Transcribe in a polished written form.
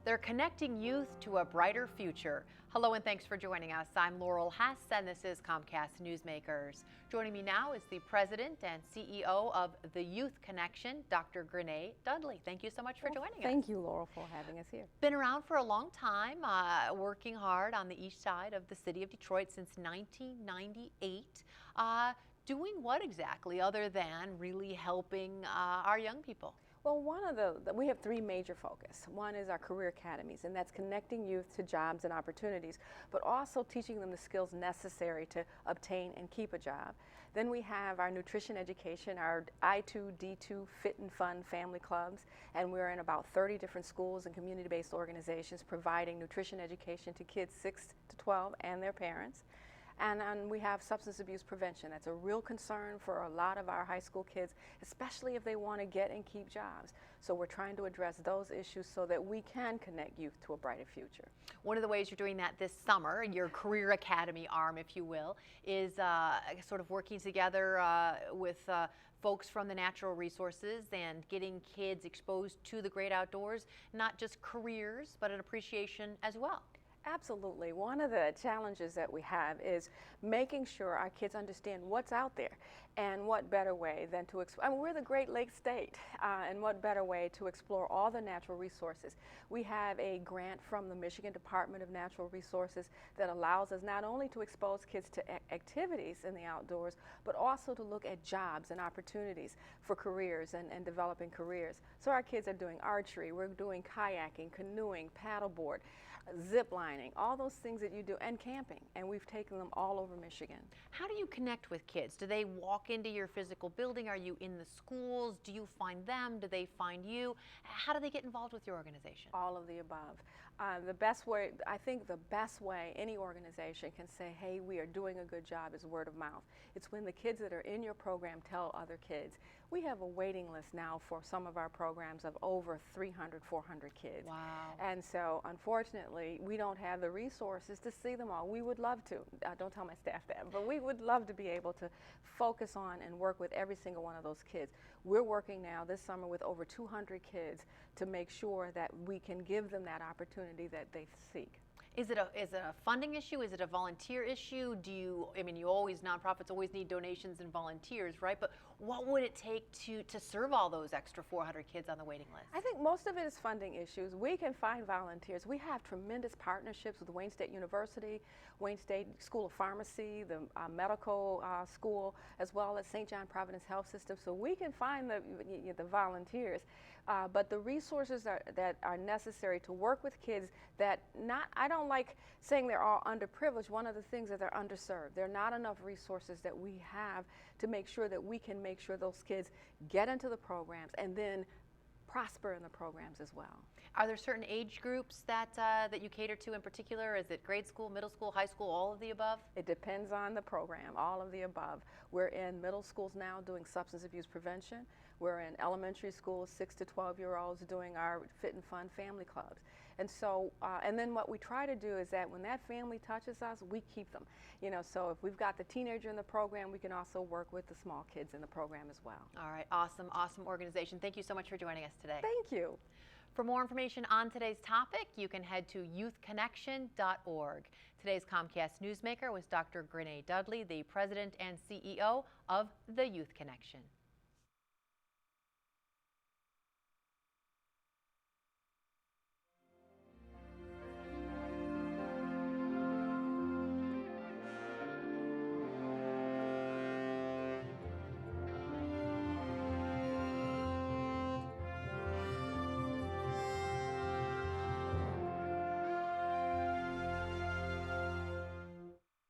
They're connecting youth to a brighter future. Hello and thanks for joining us. I'm Laurel Hess and this is Comcast Newsmakers. Joining me now is the President and CEO of the Youth Connection, Dr. Grenae Dudley. Thank you so much for joining us. Thank you, Laurel, for having us here. Been around for a long time, working hard on the east side of the city of Detroit since 1998. Doing what exactly other than really helping our young people? Well, we have three major focus. One is our career academies, and that's connecting youth to jobs and opportunities, but also teaching them the skills necessary to obtain and keep a job. Then we have our nutrition education, our I2, D2 Fit and Fun family clubs, and we're in about 30 different schools and community-based organizations providing nutrition education to kids 6 to 12 and their parents. And we have substance abuse prevention. That's a real concern for a lot of our high school kids, especially if they want to get and keep jobs. So we're trying to address those issues so that we can connect youth to a brighter future. One of the ways you're doing that this summer, your Career Academy arm, if you will, is sort of working together with folks from the natural resources and getting kids exposed to the great outdoors, not just careers, but an appreciation as well. Absolutely. One of the challenges that we have is making sure our kids understand what's out there, and what better way than to explore. I mean, we're the Great Lakes state, and what better way to explore all the natural resources. We have a grant from the Michigan Department of Natural Resources that allows us not only to expose kids to activities in the outdoors, but also to look at jobs and opportunities for careers and developing careers. So our kids are doing archery, we're doing kayaking, canoeing, paddleboard, zip lining, all those things that you do, and camping, and we've taken them all over Michigan. How do you connect with kids? Do they walk into your physical building? Are you in the schools? Do you find them? Do they find you? How do they get involved with your organization? All of the above. The best way, I think the best way any organization can say, hey, we are doing a good job, is word of mouth. It's when the kids that are in your program tell other kids. We have a waiting list now for some of our programs of over 300, 400 kids. Wow. And so unfortunately, we don't have the resources to see them all. We would love to. Don't tell my staff that, but we would love to be able to focus on and work with every single one of those kids. We're working now this summer with over 200 kids to make sure that we can give them that opportunity that they seek. Is it a funding issue? Is it a volunteer issue? Nonprofits always need donations and volunteers, right? But what would it take to serve all those extra 400 kids on the waiting list? I think most of it is funding issues. We can find volunteers. We have tremendous partnerships with Wayne State University, Wayne State School of Pharmacy, the medical school, as well as St. John Providence Health System. So we can find the volunteers, but the resources that are necessary to work with kids I don't like saying they're all underprivileged. One of the things that they're underserved. There are not enough resources that we have to make sure that we can make sure those kids get into the programs and then prosper in the programs as well. Are there certain age groups that you cater to in particular? Is it grade school, middle school, high school, all of the above? It depends on the program, all of the above. We're in middle schools now doing substance abuse prevention. We're in elementary schools, 6 to 12-year-olds doing our Fit and Fun family clubs. And so, and then what we try to do is that when that family touches us, we keep them. So if we've got the teenager in the program, we can also work with the small kids in the program as well. All right, awesome organization. Thank you so much for joining us today. Thank you. For more information on today's topic, you can head to youthconnection.org. Today's Comcast Newsmaker was Dr. Grenae Dudley, the President and CEO of the Youth Connection.